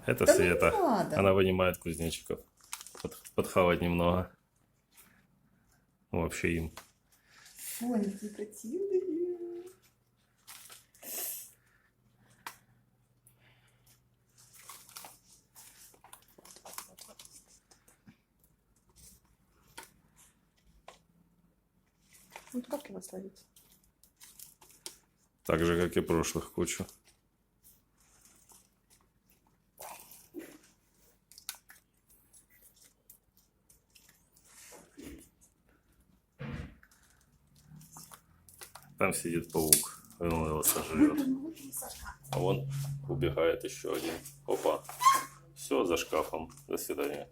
Это Да не Света. надо. Она вынимает кузнечиков. Подхавать немного. Вообще им. Ой, они такие противные. Вот как его ставить? Так же, как и прошлых кучу. Там сидит паук. Он его сожрет. А вон убегает еще один. Опа. Все, за шкафом. До свидания.